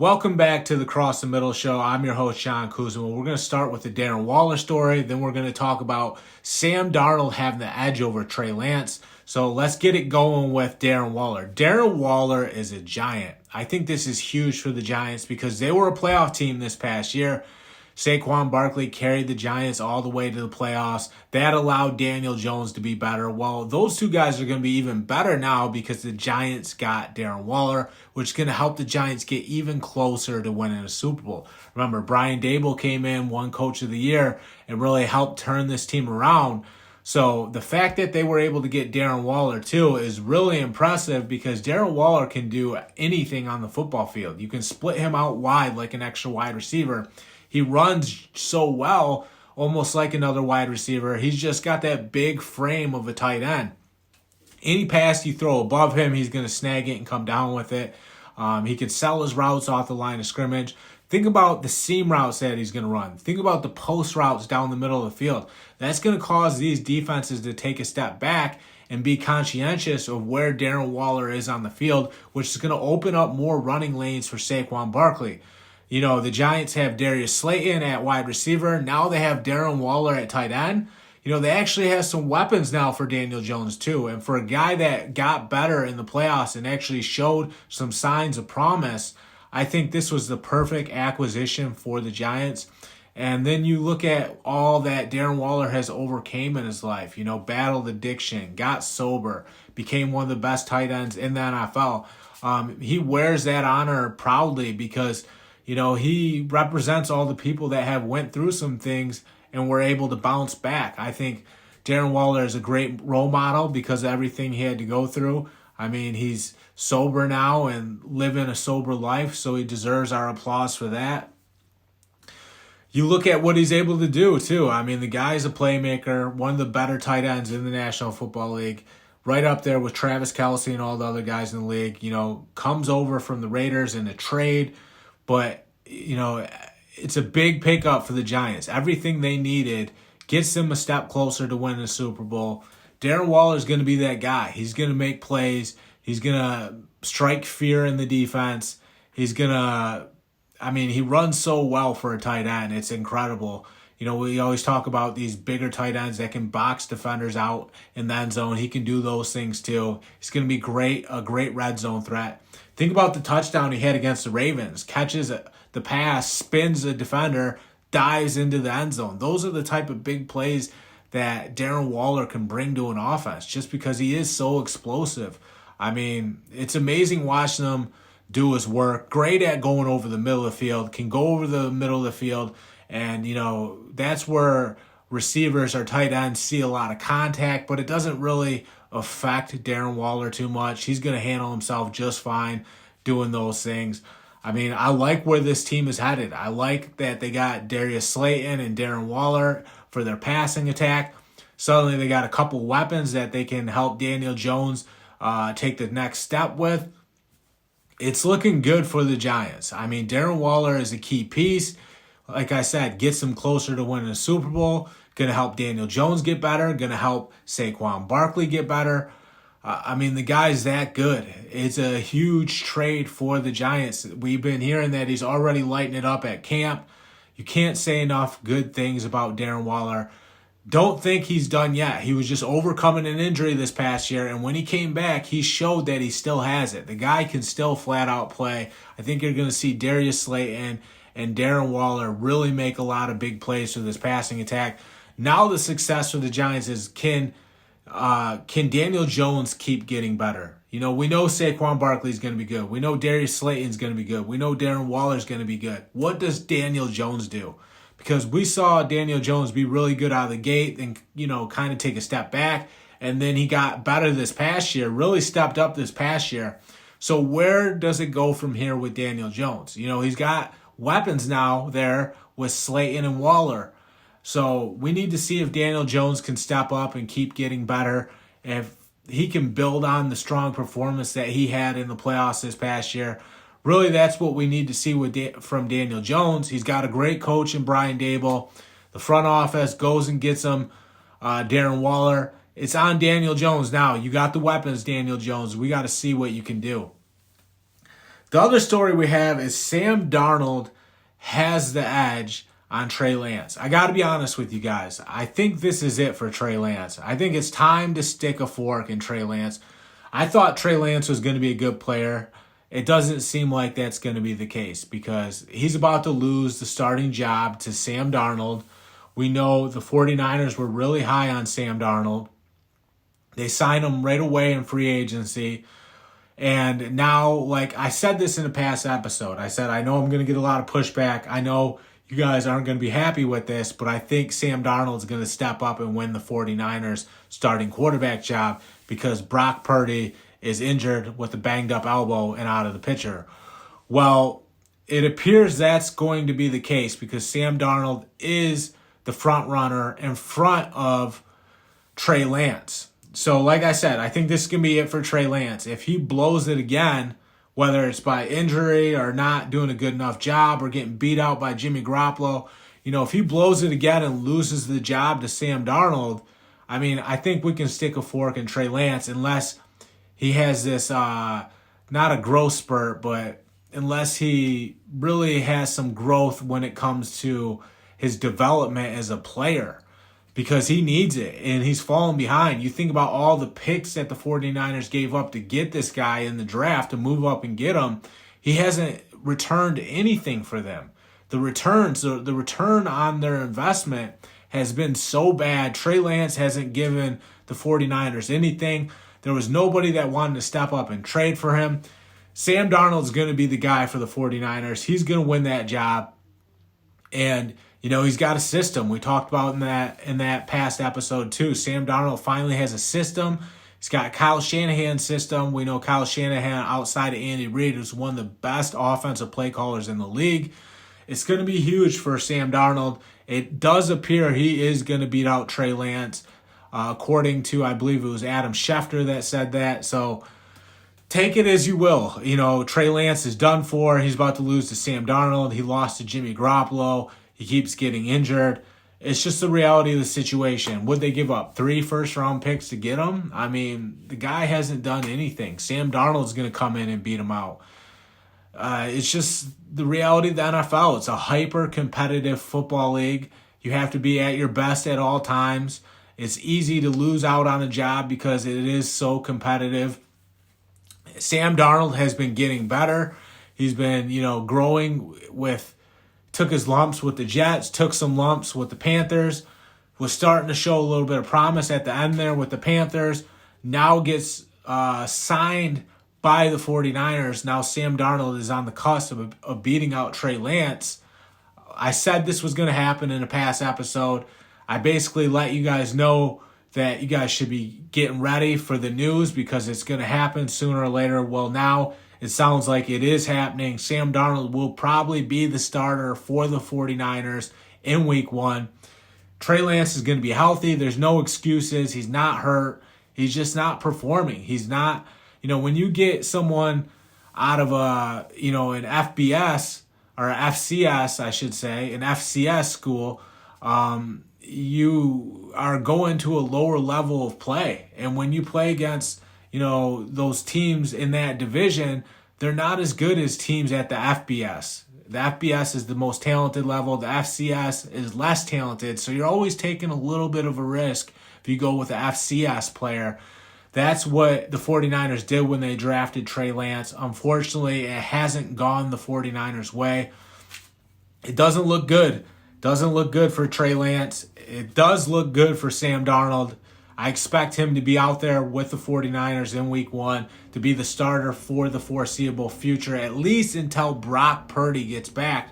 Welcome back to the Cross the Middle Show. I'm your host, John Kuzma. We're going to start with the Darren Waller story. Then we're going to talk about Sam Darnold having the edge over Trey Lance. So let's get it going with Darren Waller. Darren Waller is a Giant. I think this is huge for the Giants because they were a playoff team this past year. Saquon Barkley carried the Giants all the way to the playoffs. That allowed Daniel Jones to be better. Well, those two guys are going to be even better now because the Giants got Darren Waller, which is going to help the Giants get even closer to winning a Super Bowl. Remember, Brian Daboll came in, won Coach of the Year, and really helped turn this team around. So the fact that they were able to get Darren Waller too is really impressive because Darren Waller can do anything on the football field. You can split him out wide like an extra wide receiver. He runs so well, almost like another wide receiver. He's just got that big frame of a tight end. Any pass you throw above him, he's going to snag it and come down with it. He can sell his routes off the line of scrimmage. Think about the seam routes that he's going to run. Think about the post routes down the middle of the field. That's going to cause these defenses to take a step back and be conscientious of where Darren Waller is on the field, which is going to open up more running lanes for Saquon Barkley. You know, the Giants have Darius Slayton at wide receiver. Now they have Darren Waller at tight end. You know, they actually have some weapons now for Daniel Jones too. And for a guy that got better in the playoffs and actually showed some signs of promise, I think this was the perfect acquisition for the Giants. And then you look at all that Darren Waller has overcame in his life. You know, battled addiction, got sober, became one of the best tight ends in the NFL. He wears that honor proudly because you know, he represents all the people that have went through some things and were able to bounce back. I think Darren Waller is a great role model because of everything he had to go through. I mean, he's sober now and living a sober life, so he deserves our applause for that. You look at what he's able to do, too. I mean, the guy's a playmaker, one of the better tight ends in the National Football League, right up there with Travis Kelce and all the other guys in the league. You know, comes over from the Raiders in a trade. But, you know, it's a big pickup for the Giants. Everything they needed gets them a step closer to winning a Super Bowl. Darren Waller is going to be that guy. He's going to make plays. He's going to strike fear in the defense. He's going to, he runs so well for a tight end. It's incredible. You know, we always talk about these bigger tight ends that can box defenders out in the end zone. He can do those things too. He's going to be a great red zone threat. Think about the touchdown he had against the Ravens. Catches the pass, spins the defender, dives into the end zone. Those are the type of big plays that Darren Waller can bring to an offense just because he is so explosive. I mean, it's amazing watching him do his work. Great at going over the middle of the field, can go over the middle of the field. And, you know, that's where receivers or tight ends see a lot of contact, but it doesn't really affect Darren Waller too much. He's going to handle himself just fine doing those things. I mean, I like where this team is headed. I like that they got Darius Slayton and Darren Waller for their passing attack. Suddenly they got a couple weapons that they can help Daniel Jones take the next step with. It's looking good for the Giants. I mean, Darren Waller is a key piece. Like I said, gets them closer to winning a Super Bowl. Going to help Daniel Jones get better. Going to help Saquon Barkley get better. The guy's that good. It's a huge trade for the Giants. We've been hearing that he's already lighting it up at camp. You can't say enough good things about Darren Waller. Don't think he's done yet. He was just overcoming an injury this past year, and when he came back, he showed that he still has it. The guy can still flat out play. I think you're going to see Darius Slayton and Darren Waller really make a lot of big plays for this passing attack. Now the success for the Giants is can Daniel Jones keep getting better? You know, we know Saquon Barkley is going to be good. We know Darius Slayton is going to be good. We know Darren Waller is going to be good. What does Daniel Jones do? Because we saw Daniel Jones be really good out of the gate and, you know, kind of take a step back. And then he got better this past year, really stepped up this past year. So where does it go from here with Daniel Jones? You know, he's got weapons now there with Slayton and Waller. So we need to see if Daniel Jones can step up and keep getting better. If he can build on the strong performance that he had in the playoffs this past year. Really, that's what we need to see from Daniel Jones. He's got a great coach in Brian Daboll. The front office goes and gets him Darren Waller. It's on Daniel Jones now. You got the weapons, Daniel Jones. We got to see what you can do. The other story we have is Sam Darnold has the edge on Trey Lance. I got to be honest with you guys. I think this is it for Trey Lance. I think it's time to stick a fork in Trey Lance. I thought Trey Lance was going to be a good player. It doesn't seem like that's going to be the case because he's about to lose the starting job to Sam Darnold. We know the 49ers were really high on Sam Darnold. They signed him right away in free agency. And now, like I said this in a past episode, I said, I know I'm going to get a lot of pushback. I know you guys aren't going to be happy with this, but I think Sam Darnold's going to step up and win the 49ers starting quarterback job because Brock Purdy is injured with a banged up elbow and out of the picture. Well, it appears that's going to be the case because Sam Darnold is the front runner in front of Trey Lance. So like I said, I think this can be it for Trey Lance. If he blows it again, whether it's by injury or not doing a good enough job or getting beat out by Jimmy Garoppolo, if he blows it again and loses the job to Sam Darnold, I think we can stick a fork in Trey Lance unless he has this, not a growth spurt, but unless he really has some growth when it comes to his development as a player. Because he needs it, and he's falling behind. You think about all the picks that the 49ers gave up to get this guy in the draft, to move up and get him. He hasn't returned anything for them. The return on their investment has been so bad. Trey Lance hasn't given the 49ers anything. There was nobody that wanted to step up and trade for him. Sam Darnold's going to be the guy for the 49ers. He's going to win that job. And he's got a system. We talked about in that past episode too. Sam Darnold finally has a system. He's got Kyle Shanahan's system. We know Kyle Shanahan, outside of Andy Reid, is one of the best offensive play callers in the league. It's going to be huge for Sam Darnold. It does appear he is going to beat out Trey Lance, according to, I believe it was Adam Schefter that said that. So take it as you will. Trey Lance is done for. He's about to lose to Sam Darnold. He lost to Jimmy Garoppolo. He keeps getting injured. It's just the reality of the situation. Would they give up 3 first-round picks to get him? The guy hasn't done anything. Sam Darnold's going to come in and beat him out. It's just the reality of the NFL. It's a hyper-competitive football league. You have to be at your best at all times. It's easy to lose out on a job because it is so competitive. Sam Darnold has been getting better. He's been, growing took his lumps with the Jets, took some lumps with the Panthers, was starting to show a little bit of promise at the end there with the Panthers, now gets signed by the 49ers. Now Sam Darnold is on the cusp of beating out Trey Lance. I said this was going to happen in a past episode. I basically let you guys know that you guys should be getting ready for the news because it's going to happen sooner or later. Well, now it sounds like it is happening. Sam Darnold will probably be the starter for the 49ers in week 1. Trey Lance is going to be healthy. There's no excuses. He's not hurt. He's just not performing. He's not, when you get someone out of an FBS or FCS, I should say, an FCS school, you are going to a lower level of play. And when you play against those teams in that division, they're not as good as teams at the FBS. The FBS is the most talented level. The FCS is less talented. So you're always taking a little bit of a risk if you go with the FCS player. That's what the 49ers did when they drafted Trey Lance. Unfortunately, it hasn't gone the 49ers' way. It doesn't look good. Doesn't look good for Trey Lance. It does look good for Sam Darnold. I expect him to be out there with the 49ers in week 1 to be the starter for the foreseeable future, at least until Brock Purdy gets back.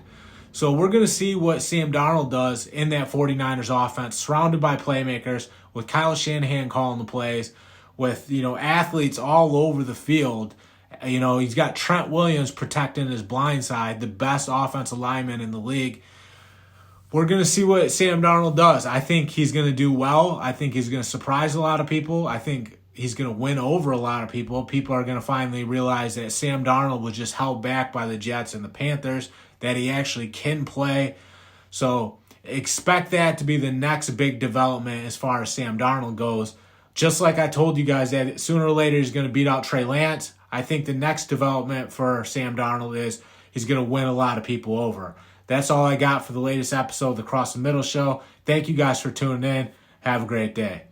So we're going to see what Sam Darnold does in that 49ers offense, surrounded by playmakers, with Kyle Shanahan calling the plays, with athletes all over the field. He's got Trent Williams protecting his blind side, the best offensive lineman in the league. We're going to see what Sam Darnold does. I think he's going to do well. I think he's going to surprise a lot of people. I think he's going to win over a lot of people. People are going to finally realize that Sam Darnold was just held back by the Jets and the Panthers, that he actually can play. So expect that to be the next big development as far as Sam Darnold goes. Just like I told you guys that sooner or later he's going to beat out Trey Lance, I think the next development for Sam Darnold is he's going to win a lot of people over. That's all I got for the latest episode of the Cross the Middle Show. Thank you guys for tuning in. Have a great day.